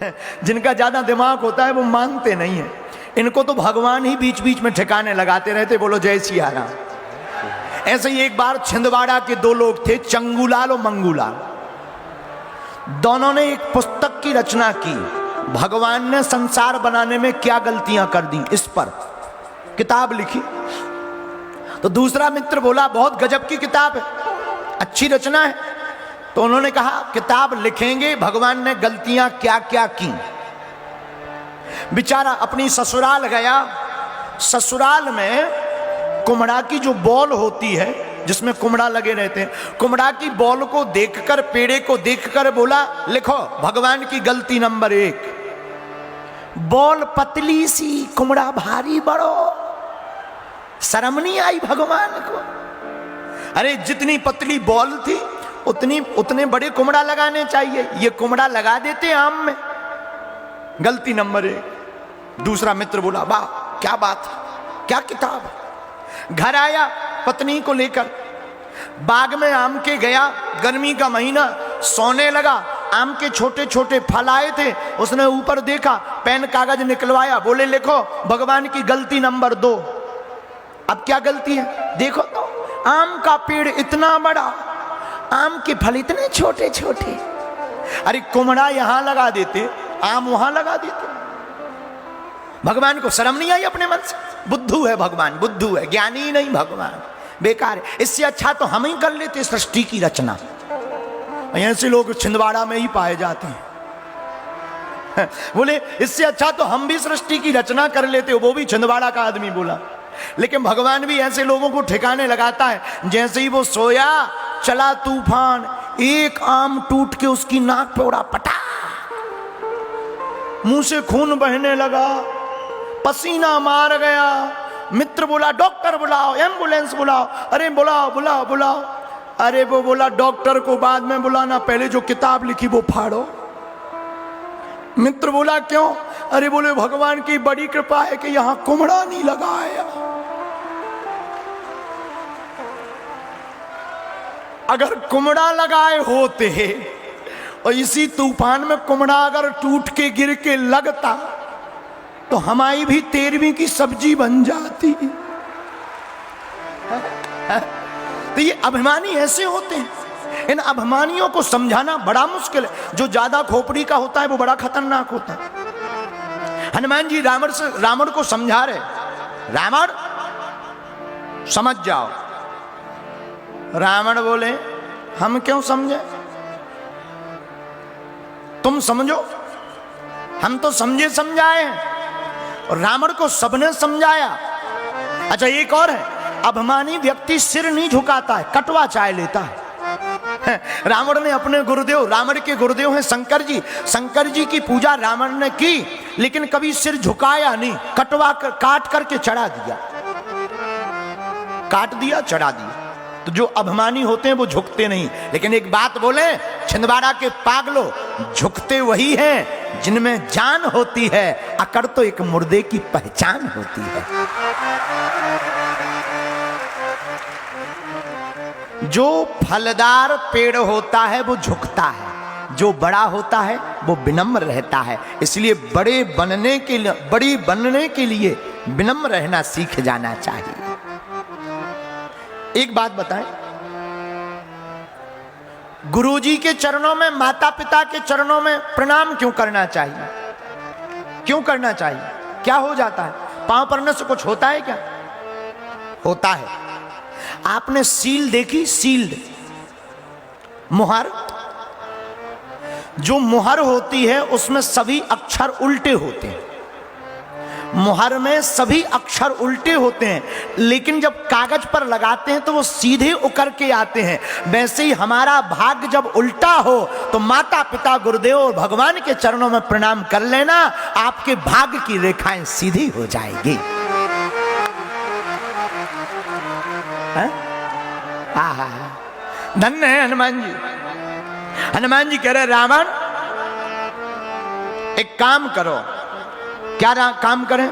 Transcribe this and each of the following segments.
जिनका ज्यादा दिमाग होता है वो मानते नहीं है। इनको तो भगवान ही बीच बीच में ठिकाने लगाते रहते, बोलो जय सिया राम। ऐसे ही एक बार छिंदवाड़ा के दो लोग थे, चंगूलाल और मंगूलाल। दोनों ने एक पुस्तक की रचना की, भगवान ने संसार बनाने में क्या गलतियां कर दी, इस पर किताब लिखी। तो दूसरा मित्र बोला बहुत गजब की किताब है, अच्छी रचना है। तो उन्होंने कहा किताब लिखेंगे भगवान ने गलतियां क्या क्या की। बेचारा अपनी ससुराल गया। ससुराल में कुम्हड़ा की जो बॉल होती है, जिसमें कुम्हड़ा लगे रहते हैं, कुम्हड़ा की बॉल को देखकर, पेड़े को देखकर बोला लिखो भगवान की गलती नंबर 1। बॉल पतली सी, कुम्हड़ा भारी बड़ो। शर्म नहीं आई भगवान को? अरे जितनी पतली बॉल थी उतने बड़े कुम्हड़ा लगाने चाहिए, ये कुम्हड़ा लगा देते आम में। गलती नंबर 1। दूसरा मित्र बोला वाह क्या बात, क्या किताब। घर आया पत्नी को लेकर, बाग में आम के गया, गर्मी का महीना, सोने लगा। आम के छोटे छोटे फल आए थे, उसने ऊपर देखा, पेन कागज निकलवाया, बोले लिखो भगवान की गलती नंबर 2। अब क्या गलती है देखो तो, आम का पेड़ इतना बड़ा, आम के फल इतने छोटे छोटे। अरे कुम्हड़ा यहां लगा देते, आम वहां लगा देते। भगवान को शर्म नहीं आई अपने मन से? बुद्धू है भगवान, बुद्धू है, ज्ञानी नहीं भगवान, बेकार है। इससे अच्छा तो हम ही कर लेते सृष्टि की रचना। ऐसे लोग छिंदवाड़ा में ही पाए जाते हैं। बोले इससे अच्छा तो हम भी सृष्टि की रचना कर लेते, वो भी छिंदवाड़ा का आदमी बोला। लेकिन भगवान भी ऐसे लोगों को ठिकाने लगाता है। जैसे ही वो सोया, चला तूफान, एक आम टूट के उसकी नाक पे उड़ा, पटा, मुंह से खून बहने लगा, पसीना मार गया। मित्र बोला डॉक्टर बुलाओ, एम्बुलेंस बुलाओ। अरे बुलाओ बुलाओ बुलाओ। अरे वो बोला डॉक्टर को बाद में बुलाना, पहले जो किताब लिखी वो फाड़ो। मित्र बोला क्यों? अरे बोले भगवान की बड़ी कृपा है कि यहां कुम्हड़ा नहीं लगाया। अगर कुम्हड़ा लगाए होते और इसी तूफान में कुम्हड़ा अगर टूट के गिर के लगता तो हमारी भी 13वीं की सब्जी बन जाती। तो ये अभिमानी ऐसे होते हैं। इन अभिमानियों को समझाना बड़ा मुश्किल है। जो ज्यादा खोपड़ी का होता है वो बड़ा खतरनाक होता है। हनुमान जी रावण को समझा रहे, रावण समझ जाओ। रावण बोले हम क्यों समझे, तुम समझो, हम तो समझे समझाए हैं। और रावण को सबने समझाया। अच्छा एक और है, अभिमानी व्यक्ति सिर नहीं झुकाता है, कटवा चाय लेता है। रावण ने अपने गुरुदेव, रावण के गुरुदेव हैं शंकर जी, शंकर जी की पूजा रावण ने की, लेकिन कभी सिर झुकाया नहीं, कटवा कर, काट करके चढ़ा दिया, काट दिया चढ़ा दिया। तो जो अभिमानी होते हैं वो झुकते नहीं। लेकिन एक बात बोले, छिंदवाड़ा के पागलों, झुकते वही हैं जिनमें जान होती है, अकड़ तो एक मुर्दे की पहचान होती है। जो फलदार पेड़ होता है वो झुकता है, जो बड़ा होता है वो विनम्र रहता है। इसलिए बड़ी बनने के लिए विनम्र रहना सीख जाना चाहिए। एक बात बताएं, गुरुजी के चरणों में, माता पिता के चरणों में प्रणाम क्यों करना चाहिए? क्यों करना चाहिए? क्या हो जाता है? पांव पड़ने से कुछ होता है क्या? होता है। आपने सील देखी? सील्ड मुहर, जो मुहर होती है उसमें सभी अक्षर उल्टे होते हैं। मुहर में सभी अक्षर उल्टे होते हैं, लेकिन जब कागज पर लगाते हैं तो वो सीधे उकर के आते हैं। वैसे ही हमारा भाग्य जब उल्टा हो तो माता पिता, गुरुदेव और भगवान के चरणों में प्रणाम कर लेना, आपके भाग्य की रेखाएं सीधी हो जाएगी। धन्य है हनुमान जी। हनुमान जी कह रहे रावण एक काम करो। क्या काम करें?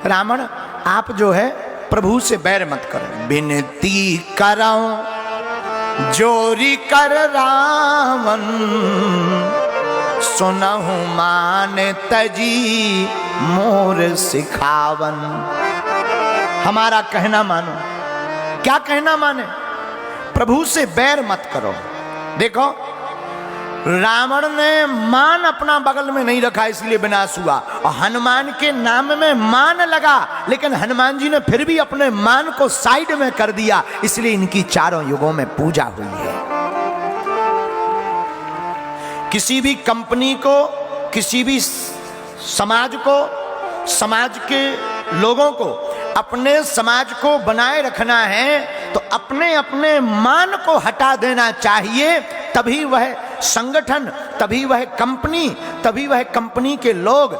रावण आप जो है प्रभु से बैर मत करो। विनती करो जोरी कर रावण, सुनहु मान तजी मोर सिखावन। हमारा कहना मानो। क्या कहना माने? प्रभु से बैर मत करो। देखो, रावण ने मान अपना बगल में नहीं रखा इसलिए विनाश हुआ, और हनुमान के नाम में मान लगा, लेकिन हनुमान जी ने फिर भी अपने मान को साइड में कर दिया, इसलिए इनकी चारों युगों में पूजा हुई है। किसी भी कंपनी को, किसी भी समाज को, समाज के लोगों को अपने समाज को बनाए रखना है तो अपने अपने मान को हटा देना चाहिए, तभी वह संगठन, तभी वह कंपनी, तभी वह कंपनी के लोग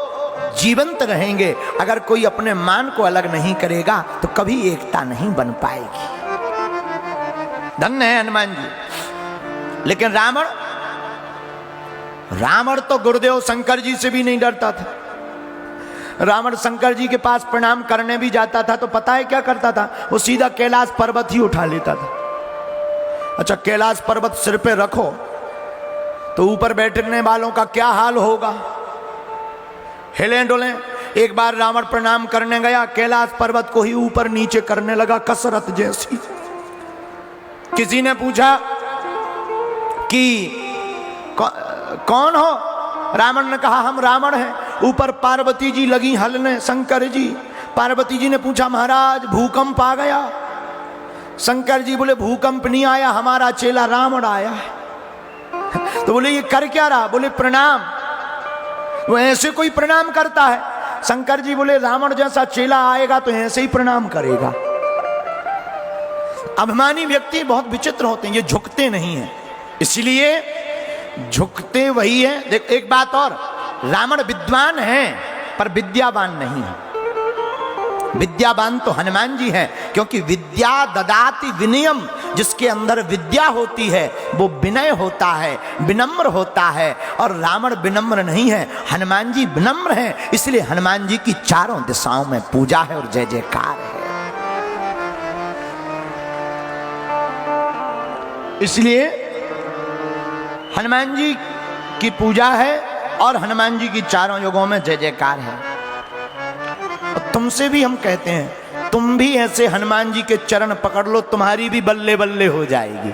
जीवंत रहेंगे। अगर कोई अपने मान को अलग नहीं करेगा तो कभी एकता नहीं बन पाएगी। धन्य है हनुमान जी। लेकिन रावण तो गुरुदेव शंकर जी से भी नहीं डरता था। रावण शंकर जी के पास प्रणाम करने भी जाता था तो पता है क्या करता था? वो सीधा कैलाश पर्वत ही उठा लेता था। अच्छा, कैलाश पर्वत सिर पे रखो तो ऊपर बैठने वालों का क्या हाल होगा? हिले डोले। एक बार रावण प्रणाम करने गया, कैलाश पर्वत को ही ऊपर नीचे करने लगा, कसरत जैसी। किसी ने पूछा कि कौन हो? रावण ने कहा, हम रावण हैं। ऊपर पार्वती जी लगी हलने, शंकर जी। पार्वती जी ने पूछा, महाराज भूकंप आ गया? शंकर जी बोले, भूकंप नहीं आया, हमारा चेला रावण आया है। तो बोले, ये कर क्या रहा? बोले, प्रणाम। वो ऐसे कोई प्रणाम करता है? शंकर जी बोले, रावण जैसा चेला आएगा तो ऐसे ही प्रणाम करेगा। अभिमानी व्यक्ति बहुत विचित्र होते हैं, ये झुकते नहीं हैं, इसलिए झुकते वही है। देख, एक बात और, रावण विद्वान है पर विद्यावान नहीं है। विद्यावान तो हनुमान जी हैं, क्योंकि विद्या ददाति विनयम, जिसके अंदर विद्या होती है वो विनय होता है, विनम्र होता है। और रावण विनम्र नहीं है, हनुमान जी विनम्र हैं, इसलिए हनुमान जी की चारों दिशाओं में पूजा है और जय जयकार है। इसलिए हनुमान जी की पूजा है और हनुमान जी की चारों युगों में जय जयकार है। और तुमसे भी हम कहते हैं, तुम भी ऐसे हनुमान जी के चरण पकड़ लो, तुम्हारी भी बल्ले बल्ले हो जाएगी।